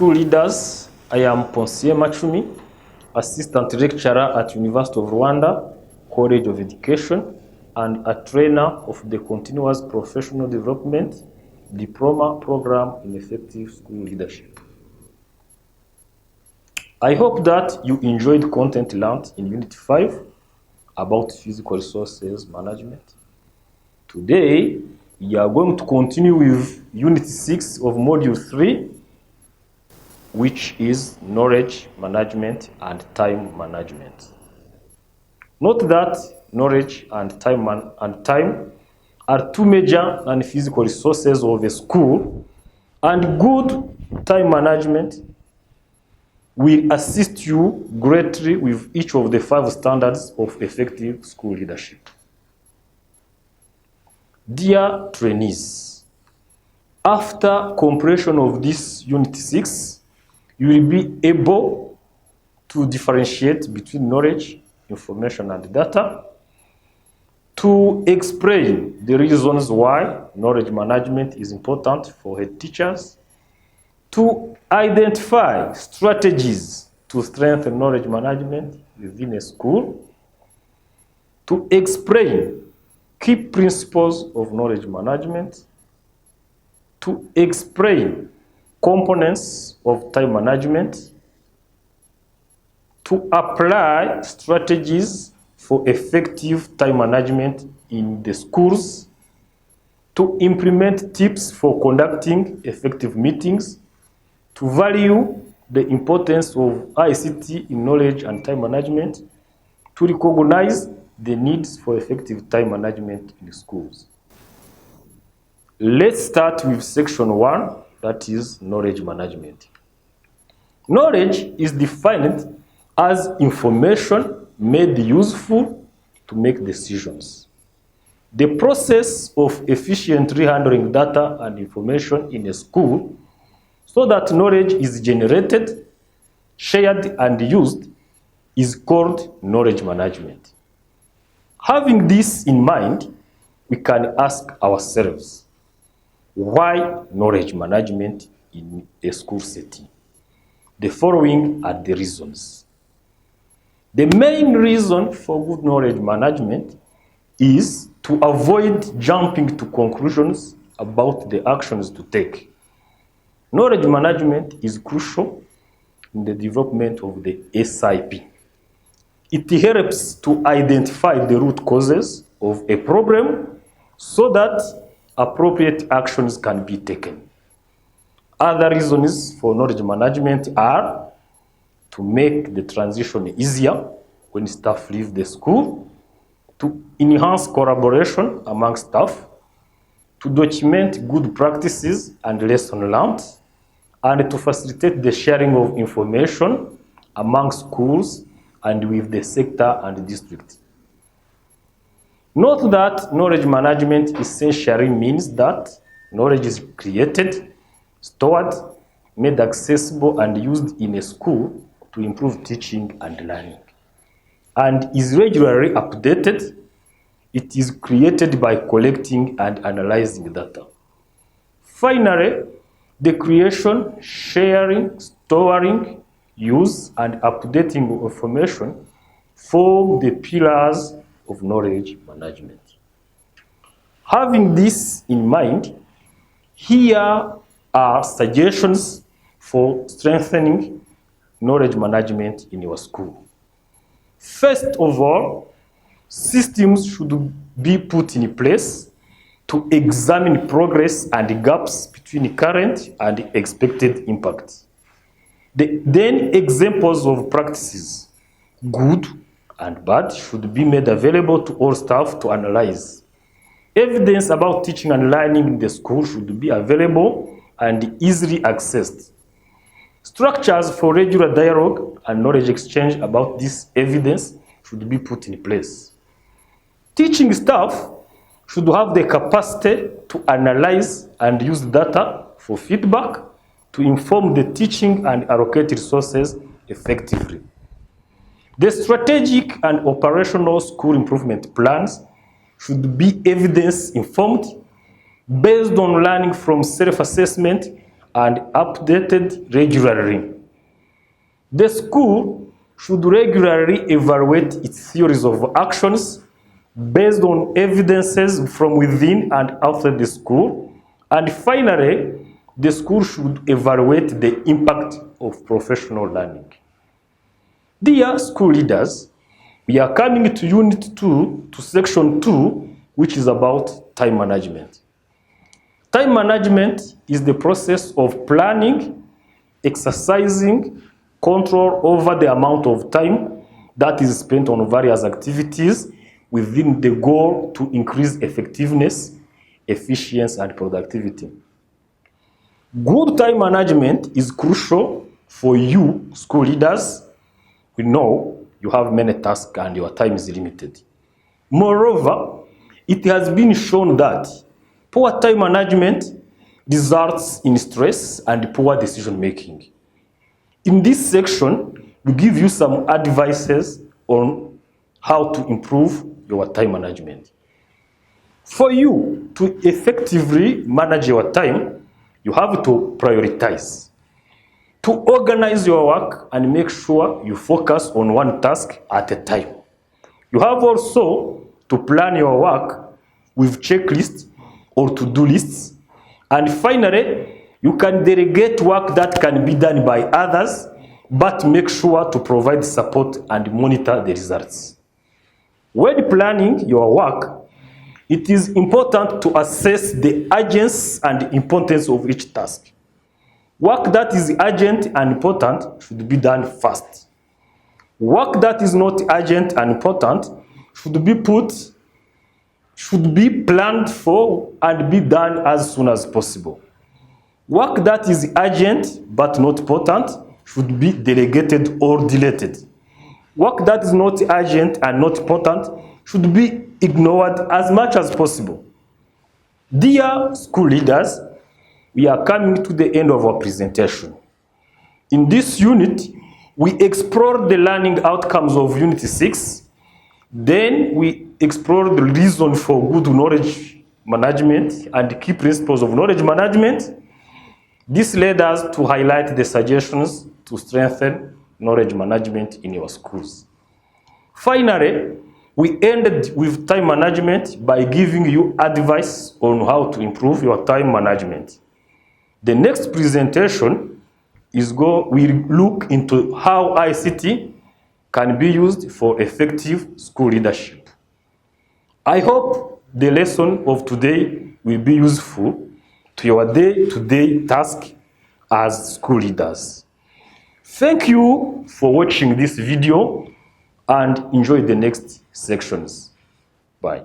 school leaders. I am Ponsier Machumi, Assistant Lecturer at University of Rwanda, College of Education, and a trainer of the Continuous Professional Development Diploma Program in Effective School Leadership. I hope that you enjoyed content learned in Unit 5 about physical resources management. Today, we are going to continue with Unit 6 of Module 3, which is knowledge management and time management. Note that knowledge and time are two major non-physical resources of a school, and good time management will assist you greatly with each of the 5 standards of effective school leadership. Dear trainees, after completion of this Unit 6, you will be able to differentiate between knowledge, information, and data, to explain the reasons why knowledge management is important for head teachers, to identify strategies to strengthen knowledge management within a school, to explain key principles of knowledge management, to explain components of time management, to apply strategies for effective time management in the schools, to implement tips for conducting effective meetings, to value the importance of ICT in knowledge and time management, to recognize the needs for effective time management in schools. Let's start with section 1, that is knowledge management. Knowledge is defined as information made useful to make decisions. The process of efficiently handling data and information in a school so that knowledge is generated, shared, and used is called knowledge management. Having this in mind, we can ask ourselves, why knowledge management in a school setting? The following are the reasons. The main reason for good knowledge management is to avoid jumping to conclusions about the actions to take. Knowledge management is crucial in the development of the SIP. It helps to identify the root causes of a problem so that appropriate actions can be taken. Other reasons for knowledge management are to make the transition easier when staff leave the school, to enhance collaboration among staff, to document good practices and lessons learned, and to facilitate the sharing of information among schools and with the sector and district. Note that knowledge management essentially means that knowledge is created, stored, made accessible, and used in a school to improve teaching and learning, and is regularly updated. It is created by collecting and analyzing data. Finally, the creation, sharing, storing, use, and updating of information form the pillars of knowledge management. Having this in mind, here are suggestions for strengthening knowledge management in your school. First of all, systems should be put in place to examine progress and gaps between current and expected impacts. Then examples of practices, good and bad, should be made available to all staff to analyze. Evidence about teaching and learning in the school should be available and easily accessed. Structures for regular dialogue and knowledge exchange about this evidence should be put in place. Teaching staff should have the capacity to analyze and use data for feedback to inform the teaching and allocate resources effectively. The strategic and operational school improvement plans should be evidence-informed, based on learning from self-assessment and updated regularly. The school should regularly evaluate its theories of actions based on evidences from within and outside the school. And finally, the school should evaluate the impact of professional learning. Dear school leaders, we are coming to Unit 2, to Section 2, which is about time management. Time management is the process of planning, exercising control over the amount of time that is spent on various activities within the goal to increase effectiveness, efficiency, and productivity. Good time management is crucial for you, school leaders. We know you have many tasks and your time is limited. Moreover, it has been shown that poor time management results in stress and poor decision making. In this section, we give you some advices on how to improve your time management. For you to effectively manage your time, you have to prioritize, to organize your work and make sure you focus on one task at a time. You have also to plan your work with checklists or to-do lists. And finally, you can delegate work that can be done by others, but make sure to provide support and monitor the results. When planning your work, it is important to assess the urgency and importance of each task. Work that is urgent and important should be done first. Work that is not urgent and important should be planned for and be done as soon as possible. Work that is urgent but not important should be delegated or deleted. Work that is not urgent and not important should be ignored as much as possible. Dear school leaders, we are coming to the end of our presentation. In this unit, we explored the learning outcomes of Unit 6. Then we explored the reason for good knowledge management and key principles of knowledge management. This led us to highlight the suggestions to strengthen knowledge management in your schools. Finally, we ended with time management by giving you advice on how to improve your time management. The next presentation will look into how ICT can be used for effective school leadership. I hope the lesson of today will be useful to your day-to-day task as school leaders. Thank you for watching this video and enjoy the next sections. Bye.